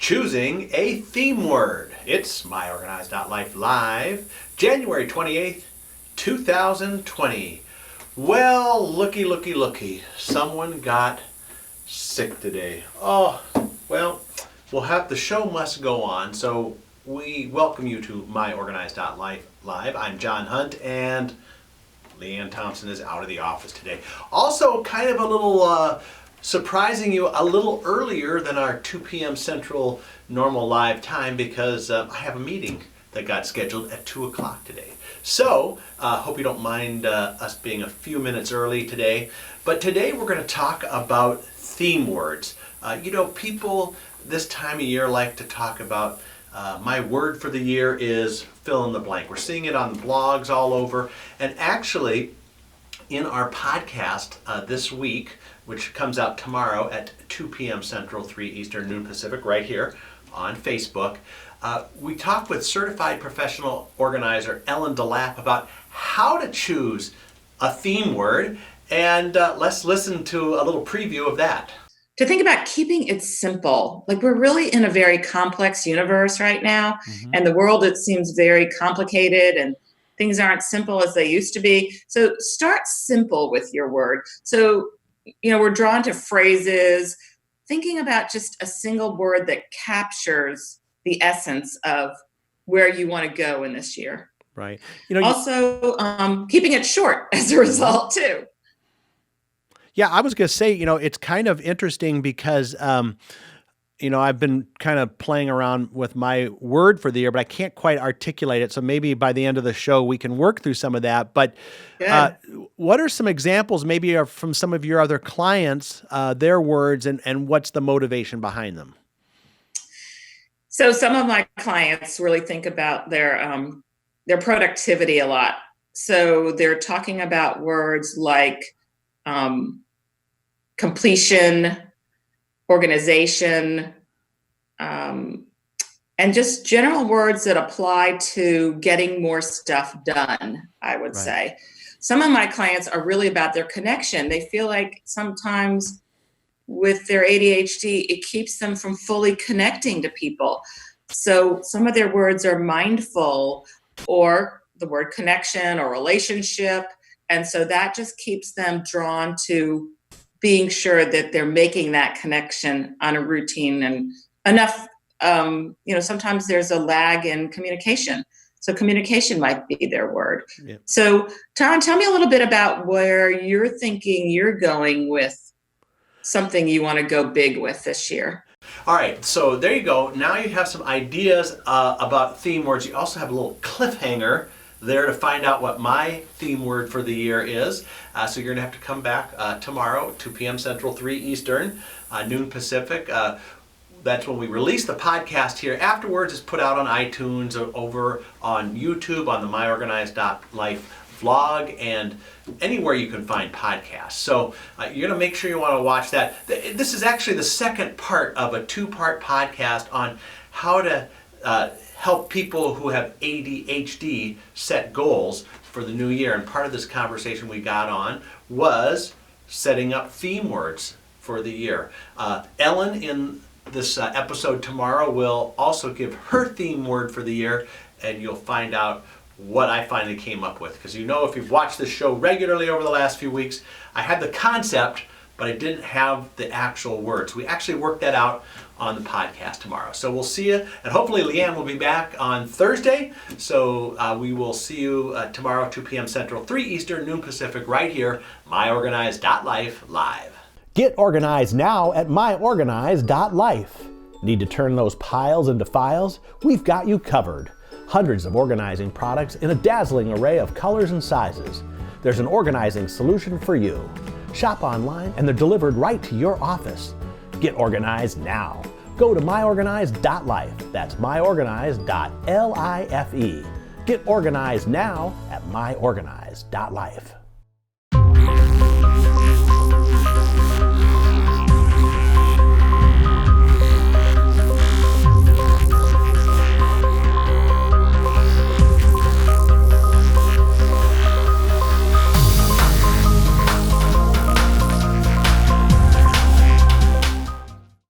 choosing a theme word. It's myOrganized.life live, January 28th, 2020. Well, looky. Someone got sick today. Oh, well, the show must go on, so we welcome you to myOrganized.life live. I'm John Hunt, and Leanne Thompson is out of the office today. Also, kind of a little surprising you a little earlier than our 2 p.m. Central normal live time because I have a meeting that got scheduled at 2 o'clock today. So, hope you don't mind us being a few minutes early today. But today we're going to talk about theme words. People this time of year like to talk about my word for the year is fill in the blank. We're seeing it on the blogs all over. And actually, in our podcast this week, which comes out tomorrow at 2 p.m. Central, 3 Eastern, noon Pacific, right here on Facebook, we talked with certified professional organizer Ellen DeLapp about how to choose a theme word. And let's listen to a little preview of that. To think about keeping it simple. Like, we're really in a very complex universe right now, and the world, it seems very complicated and things aren't simple as they used to be. So start simple with your word. So, we're drawn to phrases, thinking about just a single word that captures the essence of where you want to go in this year. Right. Also, keeping it short as a result too. Yeah, I was going to say, it's kind of interesting because, I've been kind of playing around with my word for the year, but I can't quite articulate it. So maybe by the end of the show, we can work through some of that. But what are some examples maybe from some of your other clients, their words, and what's the motivation behind them? So some of my clients really think about their productivity a lot. So they're talking about words like completion, organization, and just general words that apply to getting more stuff done, I would say. Some of my clients are really about their connection. They feel like sometimes with their ADHD, it keeps them from fully connecting to people. So some of their words are mindful, or the word connection or relationship. And so that just keeps them drawn to being sure that they're making that connection on a routine and enough. Sometimes there's a lag in communication. So communication might be their word. Yeah. So Tom, tell me a little bit about where you're thinking you're going with something you want to go big with this year. All right, so there you go. Now you have some ideas about theme words. You also have a little cliffhanger there to find out what my theme word for the year is. So you're going to have to come back tomorrow, 2 p.m. Central, 3 Eastern, noon Pacific. That's when we release the podcast here. Afterwards, it's put out on iTunes, over on YouTube, on the myOrganized.life vlog, and anywhere you can find podcasts. So you're going to make sure you want to watch that. This is actually the second part of a 2-part podcast on how to help people who have ADHD set goals for the new year. And part of this conversation we got on was setting up theme words for the year. Ellen, in this episode tomorrow, will also give her theme word for the year, and you'll find out what I finally came up with. Because if you've watched this show regularly over the last few weeks, I had the concept, but I didn't have the actual words. We actually worked that out on the podcast tomorrow. So we'll see you, and hopefully Leanne will be back on Thursday. So we will see you tomorrow, 2 p.m. Central, 3 Eastern, noon Pacific, right here, myOrganized.life live. Get organized now at myOrganized.life. Need to turn those piles into files? We've got you covered. Hundreds of organizing products in a dazzling array of colors and sizes. There's an organizing solution for you. Shop online and they're delivered right to your office. Get organized now. Go to myOrganized.life. That's myOrganized.life. Get organized now at myOrganized.life.